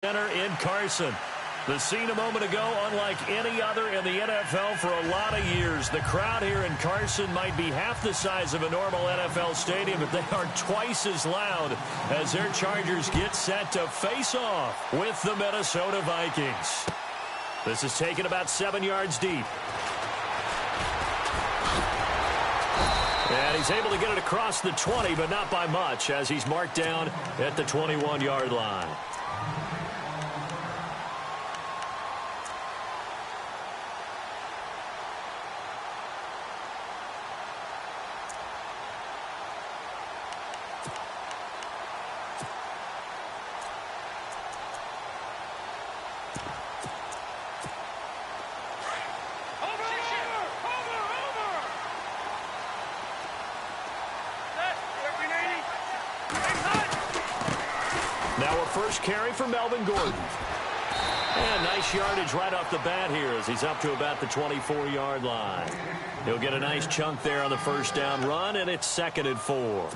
Center in Carson. The scene a moment ago, unlike any other in the NFL for a lot of years. The crowd here in Carson might be half the size of a normal NFL stadium, but they are twice as loud as their Chargers get set to face off with the Minnesota Vikings. This is taken about 7 yards deep. And he's able to get it across the 20, but not by much, as he's marked down at the 21-yard line. First carry for Melvin Gordon. And nice yardage right off the bat here as he's up to about the 24-yard line. He'll get a nice chunk there on the first down run, and it's 2nd and 4.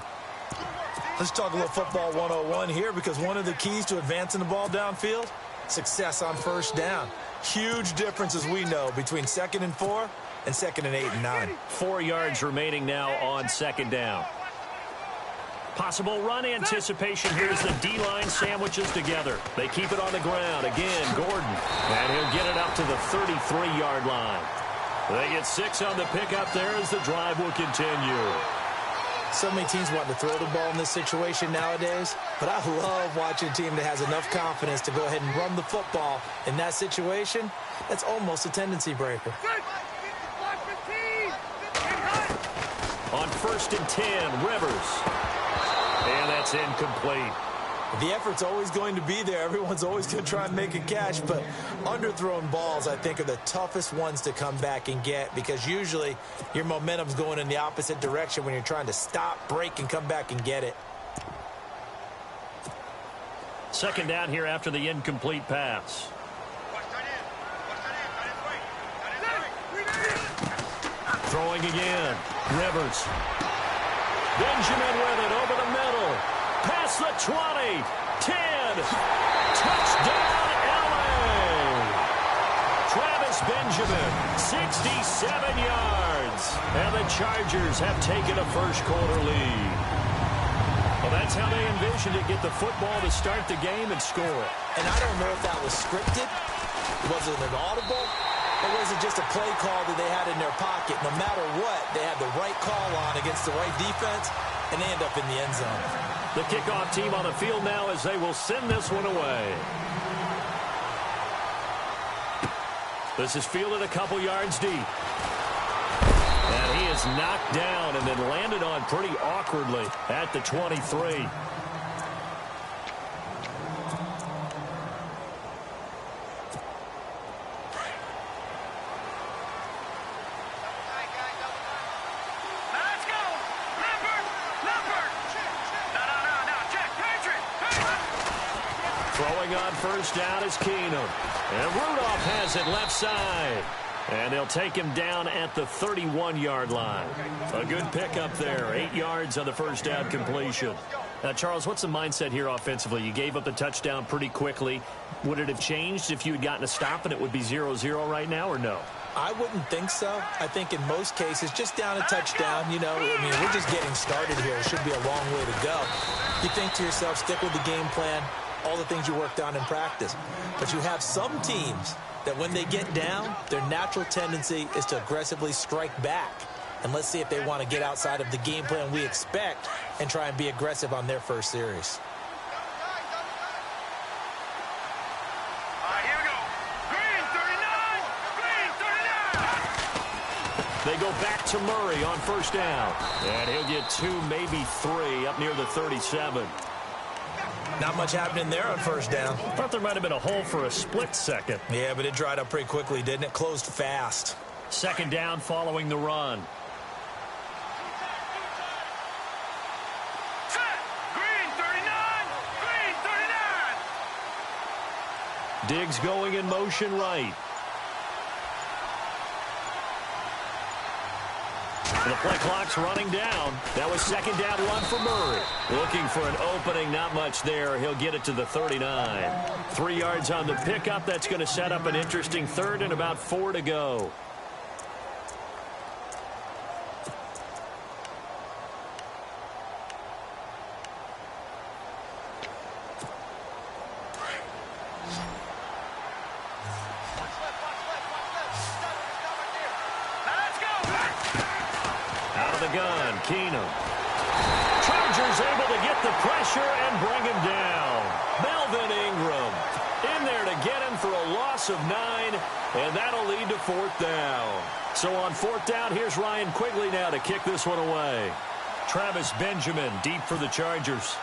Let's talk a little football 101 here, because one of the keys to advancing the ball downfield, success on first down. Huge difference, as we know, between 2nd and 4 and 2nd and 8 and 9. 4 yards remaining now on 2nd down. Possible run anticipation here as the D-line sandwiches together. They keep it on the ground. Again, Gordon. And he'll get it up to the 33-yard line. They get 6 on the pickup there as the drive will continue. So many teams want to throw the ball in this situation nowadays, but I love watching a team that has enough confidence to go ahead and run the football in that situation. That's almost a tendency breaker. On 1st and 10, Rivers. And that's incomplete. The effort's always going to be there. Everyone's always going to try and make a catch, but underthrown balls, I think, are the toughest ones to come back and get, because usually your momentum's going in the opposite direction when you're trying to stop, break, and come back and get it. 2nd down here after the incomplete pass. Throwing again. Rivers. Benjamin with it over the middle. Past the 20. 10. Touchdown, LA. Travis Benjamin, 67 yards. And the Chargers have taken a first-quarter lead. Well, that's how they envisioned it. Get the football to start the game and score. And I don't know if that was scripted. Was it an audible? Or was it just a play call that they had in their pocket? No matter what, they had the right call on against the right defense, and they end up in the end zone. The kickoff team on the field now as they will send this one away. This is fielded a couple yards deep. And he is knocked down and then landed on pretty awkwardly at the 23. Throwing on first down is Keenum. And Rudolph has it left side. And they'll take him down at the 31-yard line. A good pickup there. 8 yards on the first down completion. Now, Charles, what's the mindset here offensively? You gave up the touchdown pretty quickly. Would it have changed if you had gotten a stop and it would be 0-0 right now, or no? I wouldn't think so. I think in most cases, just down a touchdown, you know, I mean, we're just getting started here. It should be a long way to go. You think to yourself, stick with the game plan, all the things you worked on in practice. But you have some teams that when they get down, their natural tendency is to aggressively strike back. And let's see if they want to get outside of the game plan we expect and try and be aggressive on their first series. Here we go. Green 39. They go back to Murray on first down. And he'll get 2, maybe 3 up near the 37. Not much happening there on first down. Thought there might have been a hole for a split second. Yeah, but it dried up pretty quickly, didn't it? Closed fast. 2nd down following the run. Set. Green 39. Green 39. Diggs going in motion right. The play clock's running down. That was second down one for Murray. Looking for an opening, not much there. He'll get it to the 39. 3 yards on the pickup. That's going to set up an interesting third and about 4 to go. Gun, Keenum. Chargers able to get the pressure and bring him down. Melvin Ingram in there to get him for a loss of 9, and that'll lead to 4th down. So on 4th down, here's Ryan Quigley now to kick this one away. Travis Benjamin deep for the Chargers.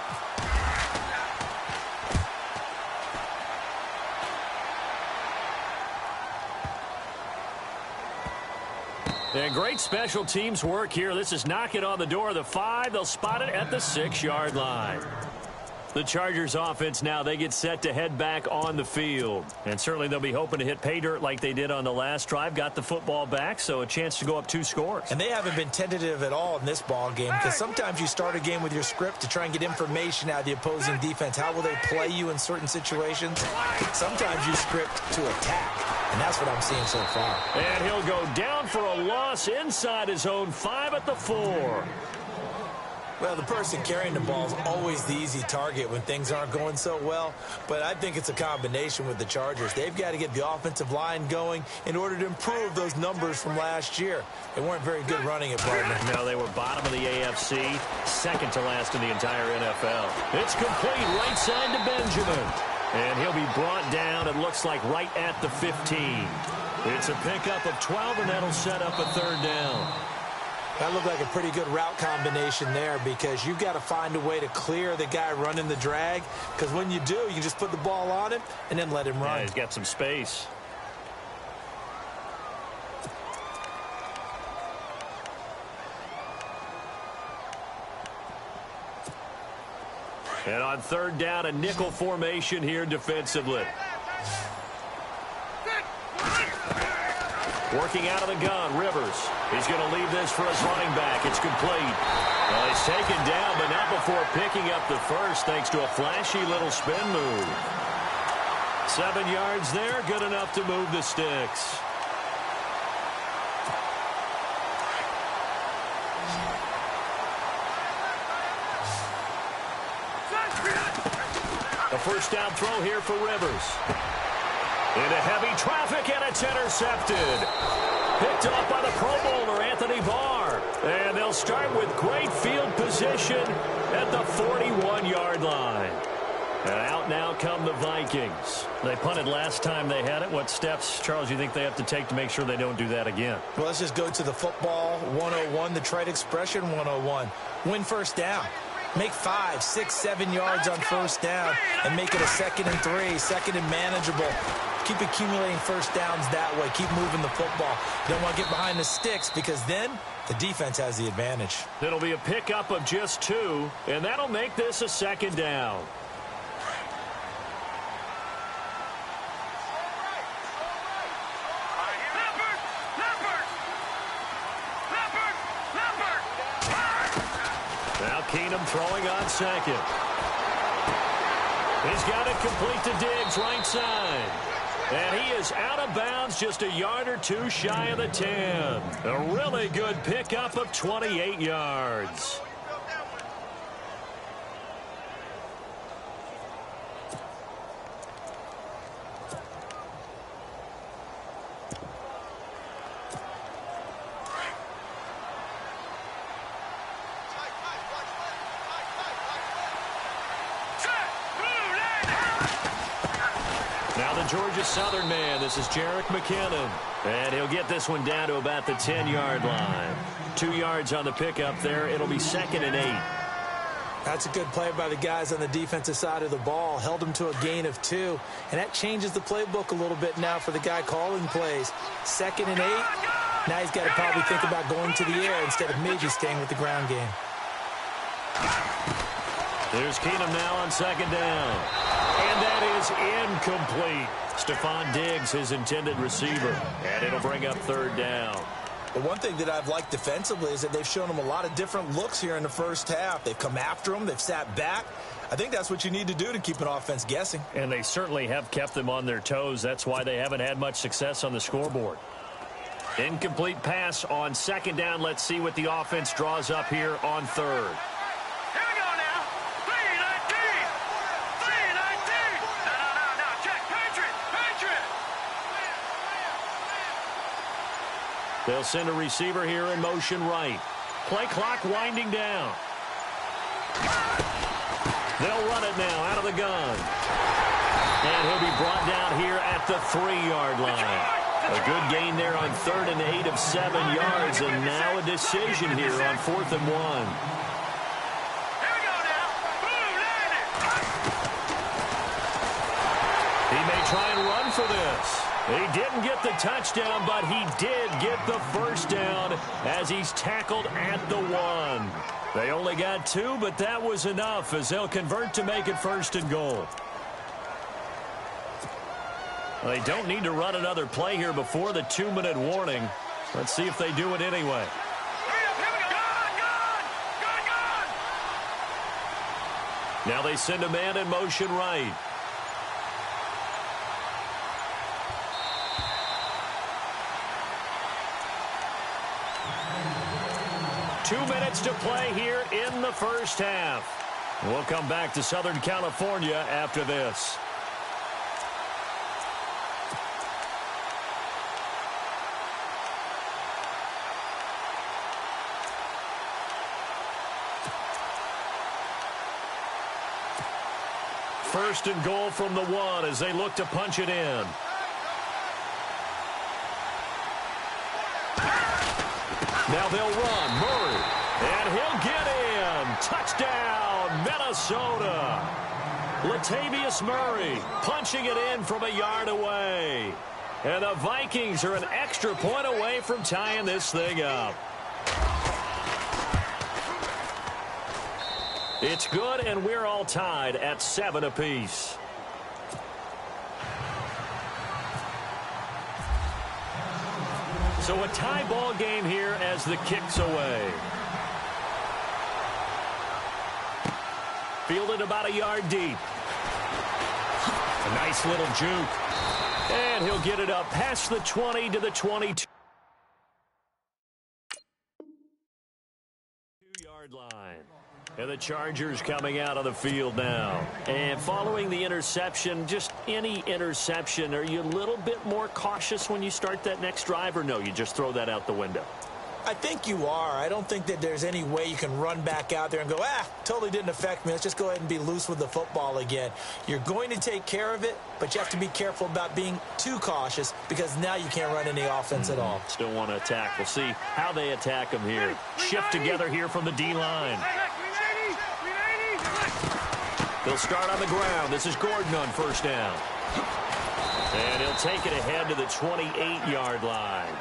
And great special teams work here. This is knocking on the door of the 5. They'll spot it at the 6-yard line. The Chargers offense now, they get set to head back on the field. And certainly they'll be hoping to hit pay dirt like they did on the last drive. Got the football back, so a chance to go up 2 scores. And they haven't been tentative at all in this ball game, because sometimes you start a game with your script to try and get information out of the opposing defense. How will they play you in certain situations? Sometimes you script to attack. And that's what I'm seeing so far. And he'll go down for a loss inside his own 5 at the 4. Well, the person carrying the ball is always the easy target when things aren't going so well. But I think it's a combination with the Chargers. They've got to get the offensive line going in order to improve those numbers from last year. They weren't very good running it, partner. No, they were bottom of the AFC, second to last in the entire NFL. It's complete right side to Benjamin. And he'll be brought down, it looks like, right at the 15. It's a pickup of 12, and that'll set up a 3rd down. That looked like a pretty good route combination there, because you've got to find a way to clear the guy running the drag, because when you do, you can just put the ball on him and then let him run. Yeah, he's got some space. And on 3rd down, a nickel formation here defensively. Working out of the gun, Rivers. He's going to leave this for his running back. It's complete. Well, he's taken down, but not before picking up the first, thanks to a flashy little spin move. 7 yards there, good enough to move the sticks. A first down throw here for Rivers. Into heavy traffic, and it's intercepted. Picked up by the Pro Bowler, Anthony Barr. And they'll start with great field position at the 41-yard line. And out now come the Vikings. They punted last time they had it. What steps, Charles, do you think they have to take to make sure they don't do that again? Well, let's just go to the football 101, the trite expression 101. Win first down. Make 5, 6, 7 yards on first down and make it a 2nd and 3, 2nd and manageable. Keep accumulating first downs that way. Keep moving the football. You don't want to get behind the sticks, because then the defense has the advantage. It'll be a pickup of just 2, and that'll make this a 2nd down. Now Keenum throwing on 2nd. He's got it complete to Diggs, right side. And he is out of bounds, just a yard or 2 shy of the 10. A really good pickup of 28 yards. Now the Georgia Southern man, this is Jerick McKinnon. And he'll get this one down to about the 10-yard line. 2 yards on the pickup there. It'll be 2nd and 8. That's a good play by the guys on the defensive side of the ball. Held him to a gain of 2. And that changes the playbook a little bit now for the guy calling plays. 2nd and 8. Now he's got to probably think about going to the air instead of maybe staying with the ground game. There's Keenum now on 2nd down. And that is incomplete. Stephon Diggs, his intended receiver. And it'll bring up 3rd down. But one thing that I've liked defensively is that they've shown them a lot of different looks here in the first half. They've come after them. They've sat back. I think that's what you need to do to keep an offense guessing. And they certainly have kept them on their toes. That's why they haven't had much success on the scoreboard. Incomplete pass on second down. Let's see what the offense draws up here on third. Here we go now. 3-19. 3-19. No. Check. Patriot. They'll send a receiver here in motion right. Play clock winding down. They'll run it now out of the gun. And he'll be brought down here at the 3-yard line. A good gain there on 3rd and 8 of 7 yards, and now a decision here on 4th and 1. Here we go now. Boom, land it. He may try and run for this. He didn't get the touchdown, but he did get the first down as he's tackled at the 1. They only got 2, but that was enough as they'll convert to make it 1st and goal. They don't need to run another play here before the 2-minute warning. Let's see if they do it anyway. Now they send a man in motion right. Two minutes to play here in the first half. We'll come back to Southern California after this. First and goal from the 1 as they look to punch it in. Now they'll run. Murray. And he'll get in. Touchdown, Minnesota. Latavius Murray punching it in from a yard away. And the Vikings are an extra point away from tying this thing up. It's good, and we're all tied at 7 apiece. So a tie ball game here as the kick's away. Fielded about a yard deep. A nice little juke. And he'll get it up past the 20 to the 22. 2-yard line. And the Chargers coming out of the field now. And following the interception, just any interception, are you a little bit more cautious when you start that next drive, or no, you just throw that out the window? I think you are. I don't think that there's any way you can run back out there and go, totally didn't affect me. Let's just go ahead and be loose with the football again. You're going to take care of it, but you have to be careful about being too cautious because now you can't run any offense at all. Still want to attack. We'll see how they attack them here. Shift together here from the D-line. They'll start on the ground. This is Gordon on first down. And he'll take it ahead to the 28-yard line.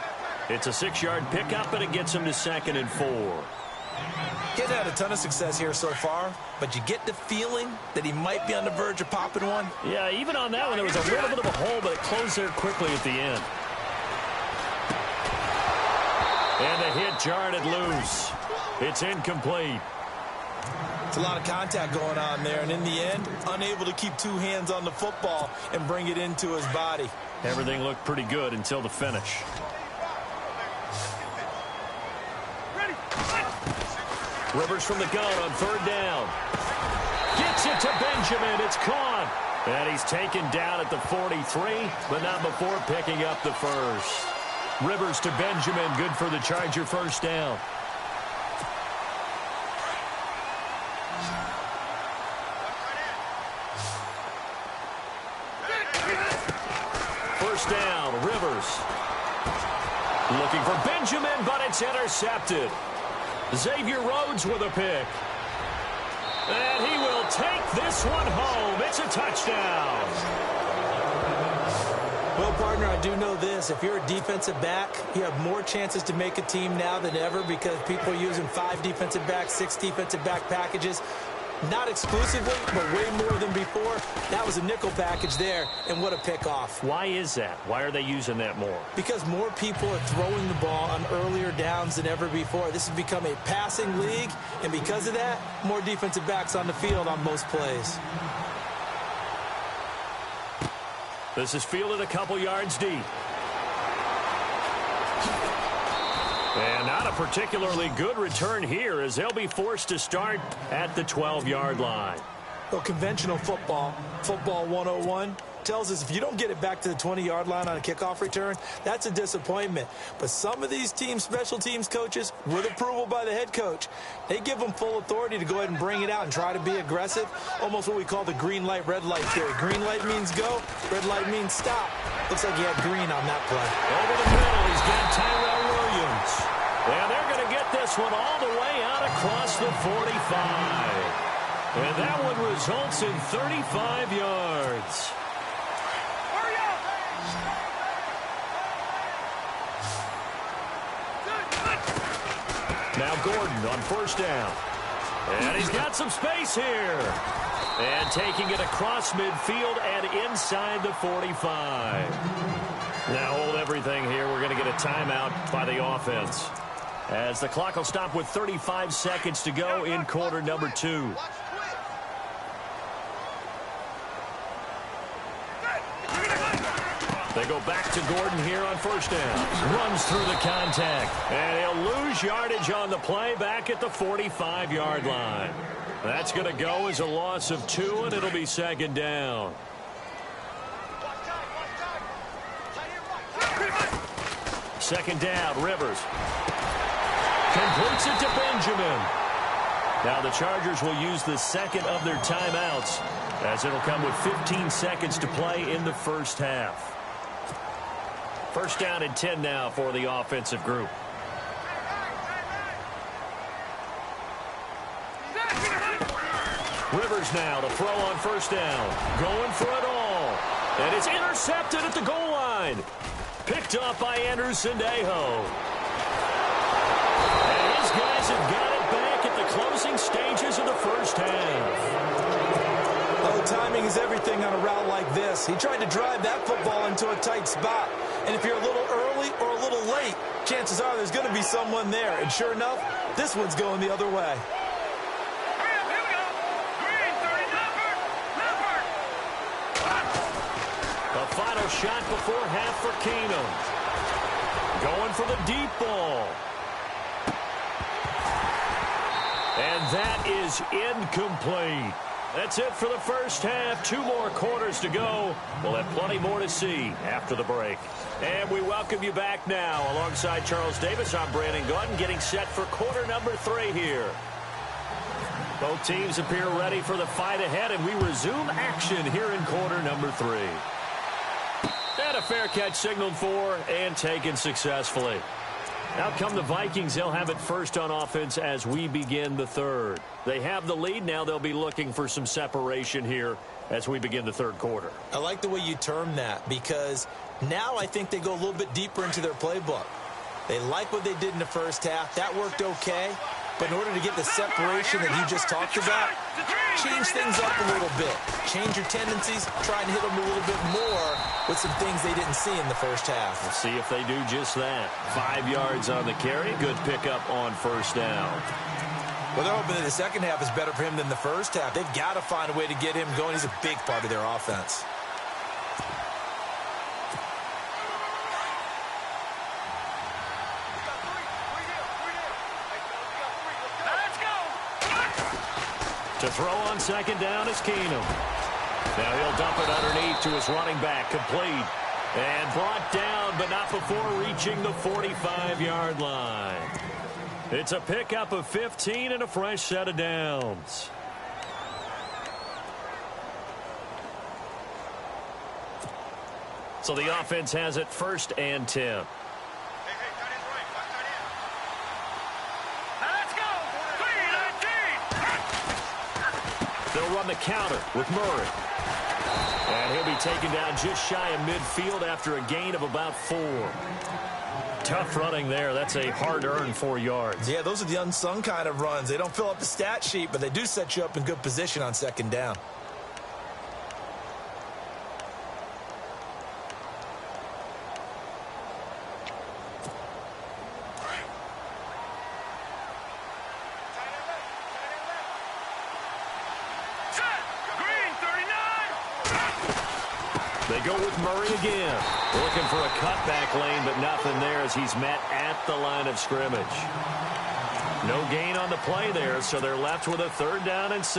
It's a 6-yard pickup, and it gets him to 2nd and 4. He hasn't had a ton of success here so far, but you get the feeling that he might be on the verge of popping one. Yeah, even on that one, there was a little bit of a hole, but it closed there quickly at the end. And the hit jarred it loose. It's incomplete. It's a lot of contact going on there, and in the end, unable to keep 2 hands on the football and bring it into his body. Everything looked pretty good until the finish. Rivers from the gun on 3rd down. Gets it to Benjamin. It's caught. And he's taken down at the 43, but not before picking up the first. Rivers to Benjamin. Good for the Charger first down. First down, Rivers. Looking for Benjamin, but it's intercepted. Xavier Rhodes with a pick. And he will take this one home. It's a touchdown. Well, partner, I do know this. If you're a defensive back, you have more chances to make a team now than ever because people are using 5 defensive backs, 6 defensive back packages. Not exclusively, but way more than before. That was a nickel package there, and what a pickoff. Why is that? Why are they using that more? Because more people are throwing the ball on earlier downs than ever before. This has become a passing league, and because of that, more defensive backs on the field on most plays. This is fielded a couple yards deep. And not a particularly good return here as they'll be forced to start at the 12-yard line. Well, conventional football 101, tells us if you don't get it back to the 20-yard line on a kickoff return, that's a disappointment. But some of these teams, special teams coaches, with approval by the head coach, they give them full authority to go ahead and bring it out and try to be aggressive, almost what we call the green light, red light theory. Green light means go, red light means stop. Looks like he had green on that play. Over the middle, he's got Tyrell Williams. And they're going to get this one all the way out across the 45. And that one results in 35 yards. Now Gordon on first down. And he's got some space here. And taking it across midfield and inside the 45. Now hold everything here. We're going to get a timeout by the offense, as the clock will stop with 35 seconds to go in quarter number 2. They go back to Gordon here on first down. Runs through the contact. And he'll lose yardage on the play back at the 45-yard line. That's going to go as a loss of 2, and it'll be second down. Second down, Rivers. Completes it to Benjamin. Now the Chargers will use the second of their timeouts, as it'll come with 15 seconds to play in the first half. First down and 10 now for the offensive group. Rivers now to throw on first down. Going for it all. And it's intercepted at the goal line. Picked up by Anderson Dejo. And his guys have got it back at the closing stages of the first half. Oh, timing is everything on a route like this. He tried to drive that football into a tight spot. And if you're a little early or a little late, chances are there's going to be someone there. And sure enough, this one's going the other way. The final shot before half for Keenum. Going for the deep ball. And that is incomplete. That's it for the first half. 2 more quarters to go. We'll have plenty more to see after the break. And we welcome you back now. Alongside Charles Davis, I'm Brandon Gordon, getting set for quarter number 3 here. Both teams appear ready for the fight ahead, and we resume action here in quarter number 3. And a fair catch signaled for and taken successfully. Out come the Vikings. They'll have it first on offense as we begin the third. They have the lead. Now they'll be looking for some separation here as we begin the third quarter. I like the way you term that, because now I think they go a little bit deeper into their playbook. They like what they did in the first half. That worked okay. But in order to get the separation that you just talked about, change things up a little bit. Change your tendencies. Try and hit them a little bit more with some things they didn't see in the first half. We'll see if they do just that. 5 yards on the carry. Good pickup on first down. Well, they're hoping that the second half is better for him than the first half. They've got to find a way to get him going. He's a big part of their offense. To throw on second down is Keenum. Now he'll dump it underneath to his running back. Complete. And brought down, but not before reaching the 45-yard line. It's a pickup of 15 and a fresh set of downs. So the offense has it first and 10. They'll run the counter with Murray. And he'll be taken down just shy of midfield after a gain of about 4. Tough running there. That's a hard-earned 4 yards. Yeah, those are the unsung kind of runs. They don't fill up the stat sheet, but they do set you up in good position on second down. They go with Murray again. Looking for a cutback lane, but nothing there as he's met at the line of scrimmage. No gain on the play there, so they're left with a 3rd down and 6.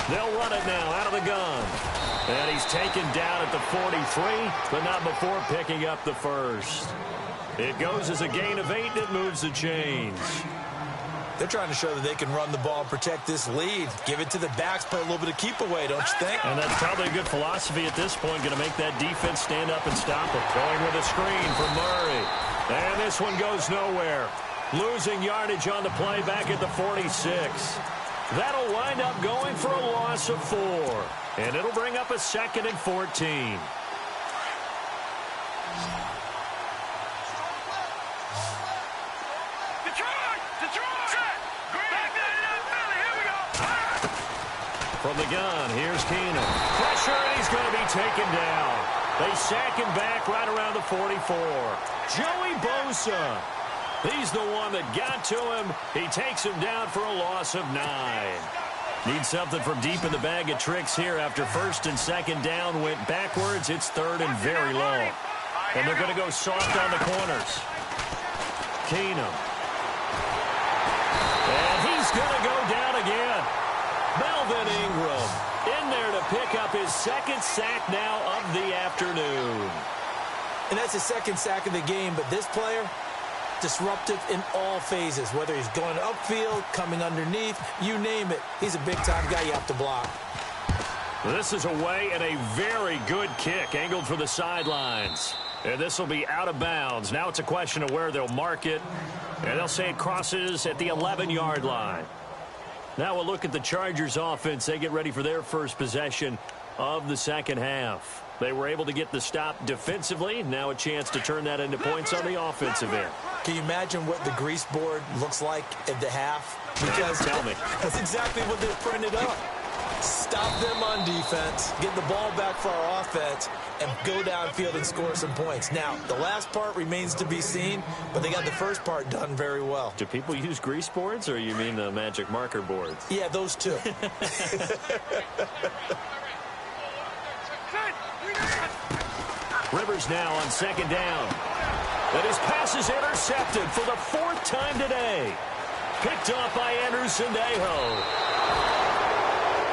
They'll run it now out of the gun. And he's taken down at the 43, but not before picking up the first. It goes as a gain of 8, and it moves the chains. They're trying to show that they can run the ball and protect this lead. Give it to the backs, play a little bit of keep away, don't you think? And that's probably a good philosophy at this point, going to make that defense stand up and stop it. Going with a screen for Murray. And this one goes nowhere. Losing yardage on the play back at the 46. That'll wind up going for a loss of 4. And it'll bring up a 2nd and 14. From the gun, here's Keenum. Pressure, and he's going to be taken down. They sack him back right around the 44. Joey Bosa. He's the one that got to him. He takes him down for a loss of 9. Need something from deep in the bag of tricks here after 1st and 2nd down went backwards. It's 3rd and very long. And they're going to go soft on the corners. Keenum. And he's going to go down again. Melvin Ingram in there to pick up his 2nd sack now of the afternoon. And that's his 2nd sack of the game, but this player, disruptive in all phases, whether he's going upfield, coming underneath, you name it. He's a big-time guy you have to block. This is away and a very good kick angled for the sidelines. And this will be out of bounds. Now it's a question of where they'll mark it. And they'll say it crosses at the 11-yard line. Now we'll look at the Chargers offense. They get ready for their first possession of the second half. They were able to get the stop defensively. Now a chance to turn that into points on the offensive end. Can you imagine what the grease board looks like at the half? Because tell me. That's exactly what they're printed up. Stop them on defense, get the ball back for our offense, and go downfield and score some points. Now, the last part remains to be seen, but they got the first part done very well. Do people use grease boards, or you mean the magic marker boards? Yeah, those two. Rivers now on 2nd down. And his pass is intercepted for the 4th time today. Picked off by Anderson Dejo.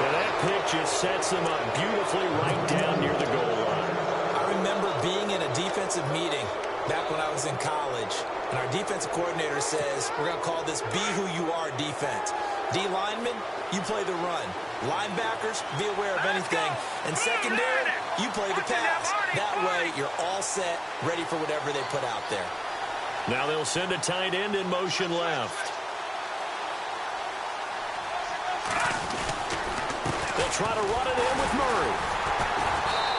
And that pick just sets them up beautifully right down near the goal line. I remember being in a defensive meeting back when I was in college, and our defensive coordinator says, we're going to call this Be Who You Are defense. D linemen, you play the run. Linebackers, be aware of anything. And secondary, you play the pass. That way, you're all set, ready for whatever they put out there. Now they'll send a tight end in motion left. They'll try to run it in with Murray.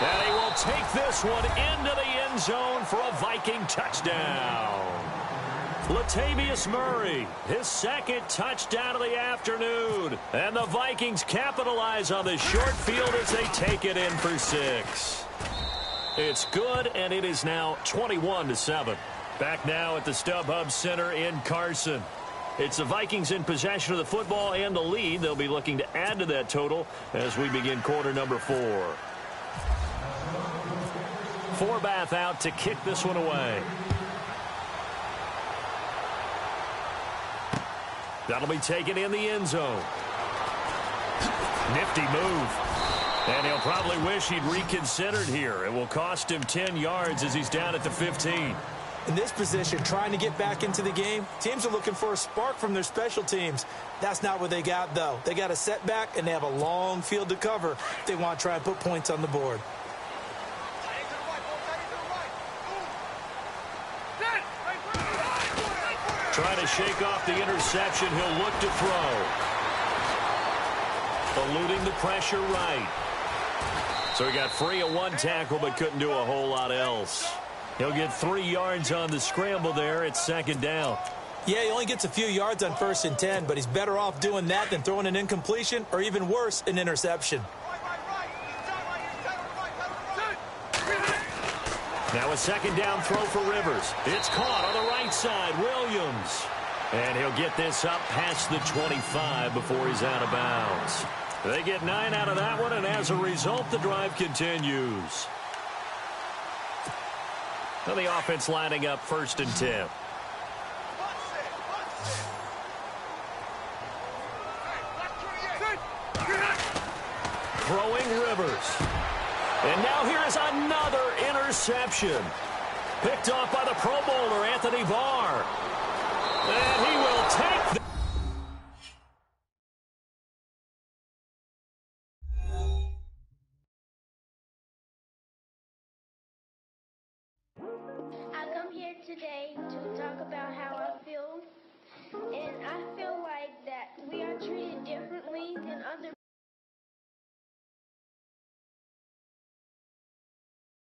And he will take this one into the end zone for a Viking touchdown. Latavius Murray, his 2nd touchdown of the afternoon. And the Vikings capitalize on the short field as they take it in for 6. It's good, and it is now 21-7. Back now at the StubHub Center in Carson. It's the Vikings in possession of the football and the lead. They'll be looking to add to that total as we begin quarter number 4. Forbath out to kick this one away. That'll be taken in the end zone. Nifty move. And he'll probably wish he'd reconsidered here. It will cost him 10 yards as he's down at the 15. In this position, trying to get back into the game, teams are looking for a spark from their special teams. That's not what they got, though. They got a setback, and they have a long field to cover if they want to try and put points on the board. to shake off the interception. He'll look to throw. Eluding the pressure right. So he got free of one tackle but couldn't do a whole lot else. He'll get 3 yards on the scramble there. It's second down. Yeah, he only gets a few yards on 1st and 10, but he's better off doing that than throwing an incompletion or even worse, an interception. Now a second down throw for Rivers. It's caught on the right side. Williams. And he'll get this up past the 25 before he's out of bounds. They get 9 out of that one, and as a result, the drive continues. Now the offense lining up 1st and 10. Throwing Rivers. And now here is another interception. Picked off by the Pro Bowler, Anthony Barr. And he will take the... I come here today to talk about how I feel, and I feel like that we are treated differently than other